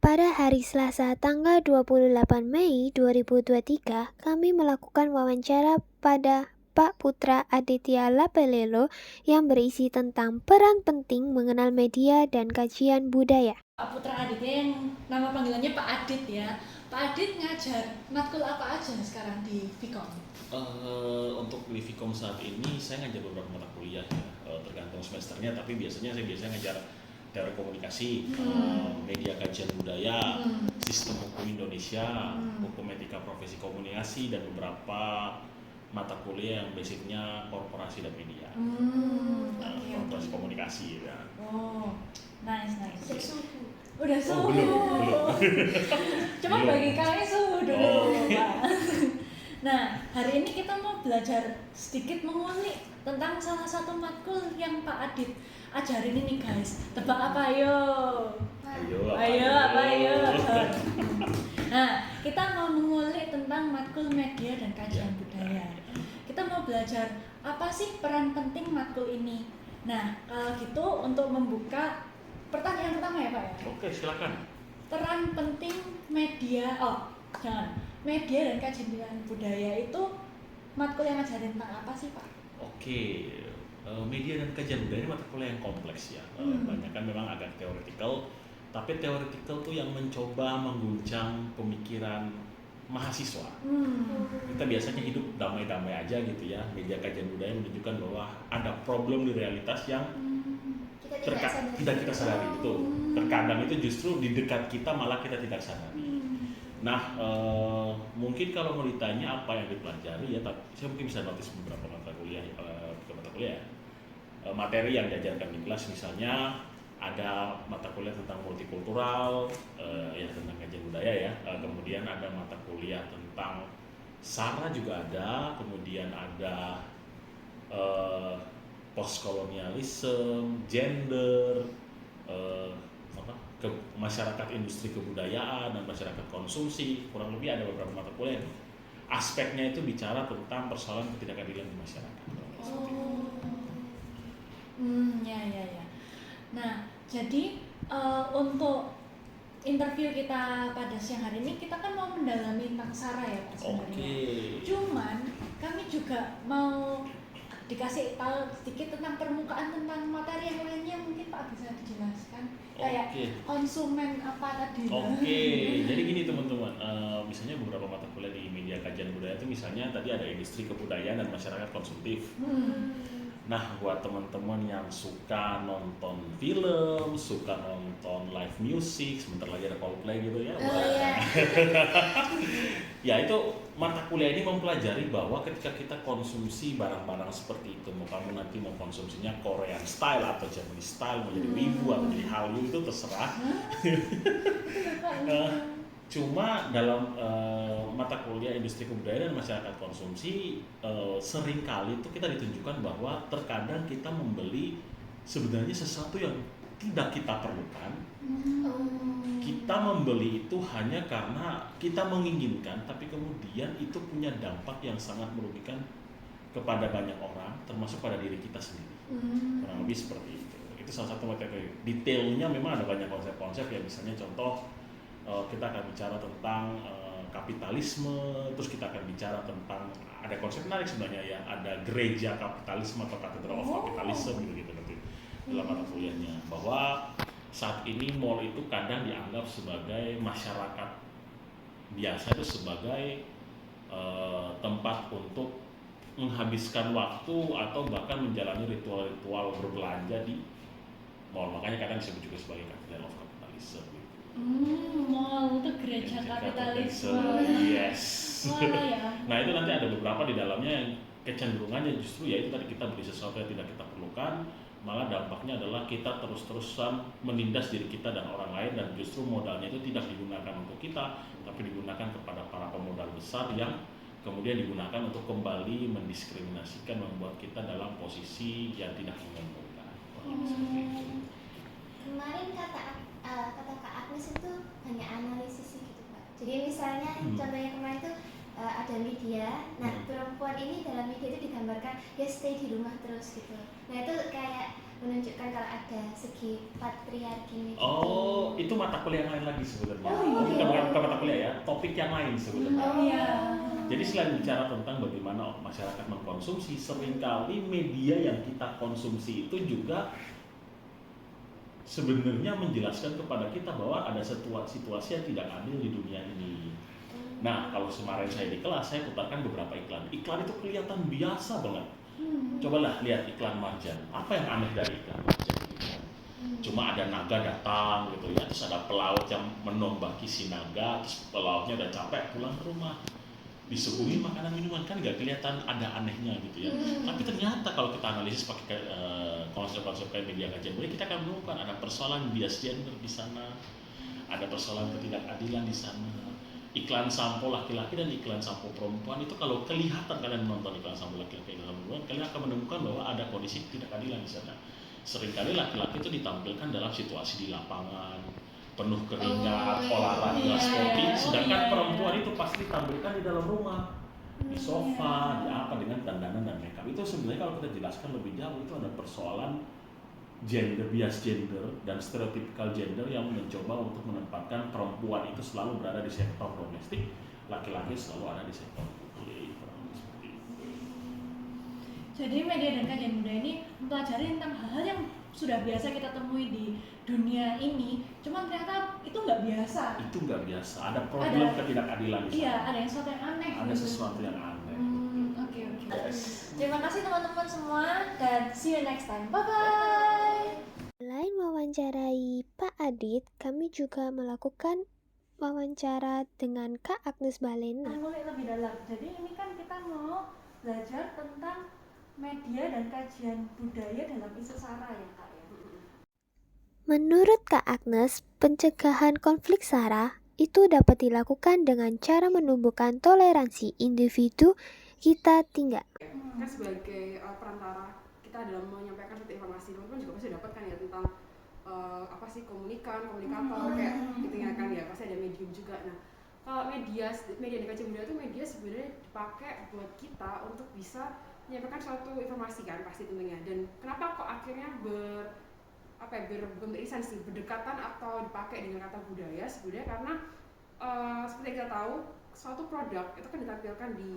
Pada hari Selasa tanggal 28 Mei 2023, kami melakukan wawancara pada Pak Putra Aditya Lapelelo yang berisi tentang peran penting mengenal media dan kajian budaya. Pak Putra Aditya yang nama panggilannya Pak Adit ya. Pak Adit ngajar matkul apa aja sekarang di Vkom? Untuk di Vkom saat ini saya ngajar beberapa mata kuliah ya, tergantung semesternya, tapi biasanya saya ngajar teori komunikasi, media kajian budaya, sistem hukum Indonesia, hukum etika profesi komunikasi, dan beberapa mata kuliah yang basicnya korporasi dan media, korporasi komunikasi ya. Oh, nice. Udah Udah suhu. belum. Coba Belum. bagi kami suhu dulu, Pak. Nah, hari ini kita mau belajar sedikit mengulik tentang salah satu matkul yang Pak Adit ajarin ini guys. Tebak apa ayo? Ayo. Nah, kita mau mengulik tentang matkul media dan kajian budaya. Kita mau belajar apa sih peran penting matkul ini. Nah, kalau gitu untuk membuka pertanyaan pertama ya Pak ya. Oke, silakan. Peran penting media, media dan kajian budaya itu matkul yang ngajarin tentang apa sih Pak? Oke, media dan kajian budaya ini mata kuliah yang kompleks ya. Banyak kan memang agak teoretikal, tapi teoretikal tuh yang mencoba mengguncang pemikiran mahasiswa. Kita biasanya hidup damai-damai aja gitu ya. Media kajian budaya menunjukkan bahwa ada problem di realitas yang tidak kita sadari itu. Terkadang itu justru di dekat kita malah kita tidak sadari. Nah, mungkin kalau mau ditanya apa yang dipelajari ya, saya mungkin bisa notice beberapa mata kuliah, materi yang diajarkan di kelas, misalnya ada mata kuliah tentang multikultural, ya tentang kajian budaya ya, kemudian ada mata kuliah tentang SARA juga ada, kemudian ada postkolonialisme, gender, masyarakat industri kebudayaan dan masyarakat konsumsi. Kurang lebih ada beberapa mata kuliah nih. Aspeknya itu bicara tentang persoalan ketidakadilan di masyarakat. Ya. Nah, jadi untuk interview kita pada siang hari ini kita kan mau mendalami tentang SARA ya Pak sebenarnya. Cuman kami juga mau dikasih tahu sedikit tentang permukaan tentang materi yang lainnya, mungkin Pak bisa dijelaskan kayak konsumen apa tadi. Jadi gini teman-teman, misalnya beberapa mata kuliah di media kajian budaya itu misalnya tadi ada industri kebudayaan dan masyarakat konsumtif. Nah, buat teman-teman yang suka nonton film, suka nonton live music, sebentar lagi ada Coldplay gitu ya. Ya itu mata kuliah ini mempelajari bahwa ketika kita konsumsi barang-barang seperti itu, mau kamu nanti mau konsumsinya Korean style atau Japanese style, mau jadi wibu atau jadi Hallyu itu terserah. Cuma dalam mata kuliah industri kebudayaan dan masyarakat konsumsi seringkali itu kita ditunjukkan bahwa terkadang kita membeli sebenarnya sesuatu yang tidak kita perlukan. Kita membeli itu hanya karena kita menginginkan, tapi kemudian itu punya dampak yang sangat merugikan kepada banyak orang, termasuk pada diri kita sendiri. Kurang lebih seperti itu. Itu salah satu materi. Detailnya memang ada banyak konsep-konsep ya, misalnya contoh kita akan bicara tentang kapitalisme, terus kita akan bicara tentang ada konsep menarik sebenarnya ya, ada gereja kapitalisme atau Cathedral of Capitalism gitu nanti dalam mata kuliahnya, bahwa saat ini mall itu kadang dianggap sebagai masyarakat biasa itu sebagai tempat untuk menghabiskan waktu atau bahkan menjalani ritual-ritual berbelanja di mall, makanya kadang disebut juga sebagai Cathedral of Capitalism. Mall itu gereja kapitalisme. Yes. Ya. Nah itu nanti ada beberapa di dalamnya yang kecenderungannya justru ya itu tadi, kita beli sesuatu yang tidak kita perlukan, malah dampaknya adalah kita terus-terusan menindas diri kita dan orang lain, dan justru modalnya itu tidak digunakan untuk kita, tapi digunakan kepada para pemodal besar yang kemudian digunakan untuk kembali mendiskriminasikan, membuat kita dalam posisi yang tidak menguntungkan. Kemarin kata Kak Agnes itu banyak analisis gitu Pak. Jadi misalnya contohnya kemarin itu ada media. Nah perempuan ini dalam media itu digambarkan ya stay di rumah terus gitu. Nah itu kayak menunjukkan kalau ada segi patriarkinya gitu. Oh, itu mata kuliah yang lain lagi sebenarnya. Oh, iya. Bukan mata kuliah ya, topik yang lain sebenarnya. Oh iya. Jadi selain bicara tentang bagaimana masyarakat mengkonsumsi, seringkali media yang kita konsumsi itu juga sebenarnya menjelaskan kepada kita bahwa ada situasi yang tidak adil di dunia ini. Nah, kalau kemarin saya di kelas, saya putarkan beberapa iklan. Iklan itu kelihatan biasa banget. Cobalah lihat iklan marjan. Apa yang aneh dari iklan marjan? Cuma ada naga datang gitu ya, terus ada pelaut yang menombaki si naga, terus pelautnya udah capek pulang ke rumah, disuguhi makanan minuman, kan nggak kelihatan ada anehnya gitu ya. Tapi ternyata kalau kita analisis pakai konsep-konsep kayak media kajian budaya, kita akan menemukan ada persoalan bias gender di sana, ada persoalan ketidakadilan di sana. Iklan sampo laki-laki dan iklan sampo perempuan itu kalau kelihatan kalian menonton iklan sampo laki-laki dan sampo perempuan, kalian akan menemukan bahwa ada kondisi ketidakadilan di sana. Seringkali laki-laki itu ditampilkan dalam situasi di lapangan, penuh keringat, olahraga, sporty, sedangkan perempuan itu pasti ditampilkan di dalam rumah, di sofa, di apa, dengan dandanan dan makeup. Itu sebenarnya kalau kita jelaskan lebih jauh, itu ada persoalan gender, bias gender dan stereotypical gender yang mencoba untuk menempatkan perempuan itu selalu berada di sektor domestik, laki-laki selalu ada di sektor publik. Jadi media dan kajian budaya ini mempelajari tentang hal-hal yang sudah biasa kita temui di dunia ini, cuman ternyata itu nggak biasa. Itu nggak biasa, ada problem ketidakadilan di sana. Iya, ada sesuatu yang aneh. Ada sesuatu yang aneh. Oke. Terima kasih teman-teman semua dan see you next time. Bye-bye. Selain mewawancarai Pak Adit, kami juga melakukan wawancara dengan Kak Agnes Balena. Ngulik lebih dalam. Jadi ini kan kita mau belajar tentang media dan kajian budaya dalam isu sara ya Kak ya. Menurut Kak Agnes, pencegahan konflik sara itu dapat dilakukan dengan cara menumbuhkan toleransi individu kita tinggal. Kan sebagai perantara kita dalam menyampaikan suatu informasi, teman-teman juga pasti dapat kan ya tentang apa sih komunikator kayak gitu ya kan ya, pasti ada medium juga. Nah, kalau media di kajian budaya itu media sebenarnya dipakai buat kita untuk bisa menyampaikan suatu informasi kan pasti tentunya. Dan kenapa kok akhirnya bukan beririsan sih, berdekatan atau dipakai dengan kata budaya sebenarnya karena seperti yang kita tahu suatu produk itu kan ditampilkan di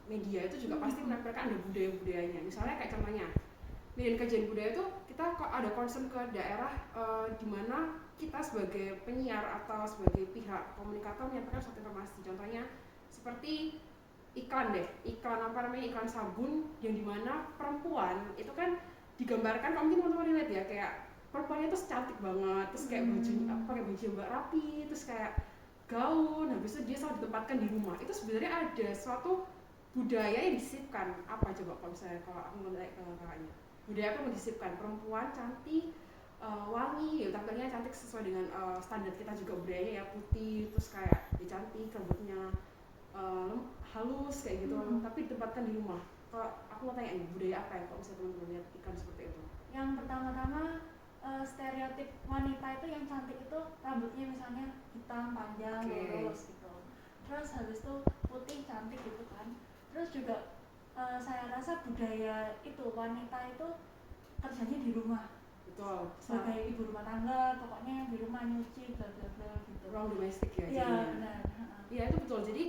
media itu juga pasti menampilkan ada budaya-budayanya. Misalnya kayak contohnya media kajian budaya itu kita kok ada concern ke daerah di mana kita sebagai penyiar atau sebagai pihak komunikator menyampaikan suatu informasi. Contohnya seperti iklan iklan sabun yang dimana perempuan itu kan digambarkan, mungkin teman-teman lihat ya, kayak perempuannya tuh cantik banget, terus kayak pakai baju yang rapi, terus kayak gaun, habis itu dia selalu ditempatkan di rumah. Itu sebenarnya ada suatu budaya yang disisipkan. Apa coba kalau misalnya kalau aku mau ke kakaknya, budaya apa yang disisipkan? Perempuan cantik, wangi, ya tampilnya cantik sesuai dengan standar kita juga budayanya ya, putih, terus kayak dia cantik, rambutnya halus kayak gitu, tapi ditempatkan di rumah. Kalau aku mau tanya nih, budaya apa ya kalau misalnya teman-teman lihat ikan seperti itu? Yang pertama-tama stereotip wanita itu yang cantik itu rambutnya misalnya hitam panjang lurus gitu, terus habis itu putih cantik gitu kan. Terus juga saya rasa budaya itu wanita itu kerjanya di rumah, betul, sebagai ibu rumah tangga, pokoknya di rumah nyuci bla bla bla gitu, ruang domestik ya. Iya benar. Iya itu betul. Jadi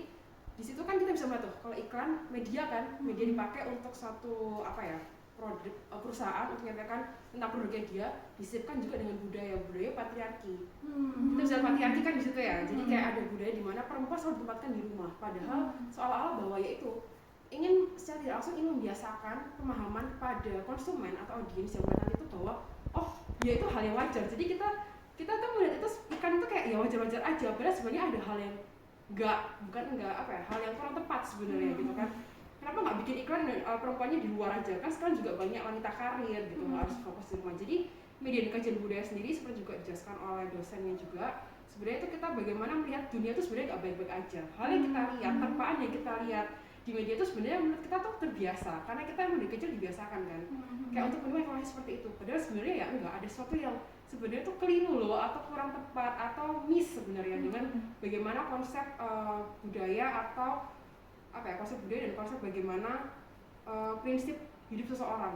di situ kan kita bisa melihat tuh kalau iklan media kan media dipakai untuk satu apa ya, produk perusahaan untuk menyampaikan tentang produknya dia, disisipkan juga dengan budaya patriarki. Kita bisa lihat patriarki kan di situ ya. Jadi kayak ada budaya di mana perempuan selalu ditempatkan di rumah, padahal seolah-olah bahwa yaitu ingin secara tidak langsung ingin membiasakan pemahaman pada konsumen atau audiens yang melihat itu bahwa oh ya itu hal yang wajar. Jadi kita tuh melihat itu ikan itu kayak ya wajar-wajar aja, padahal sebenarnya ada hal yang bukan apa ya, hal yang kurang tepat sebenarnya gitu kan. Kenapa nggak bikin iklan perempuannya di luar aja, kan sekarang juga banyak wanita karir gitu, nggak harus fokus di rumah. Jadi media di kajian budaya sendiri seperti juga dijelaskan oleh dosennya juga, sebenarnya itu kita bagaimana melihat dunia itu sebenarnya nggak baik-baik aja. Hal yang kita lihat, terpaan yang kita lihat di media itu sebenarnya menurut kita tuh terbiasa, karena kita emang dari kecil dibiasakan kan kayak untuk menerima informasi seperti itu. Padahal sebenarnya ya enggak, ada sesuatu yang sebenarnya tuh keliru loh, atau kurang tepat, atau miss sebenarnya dengan bagaimana konsep budaya atau apa ya, konsep budaya dan konsep bagaimana prinsip hidup seseorang.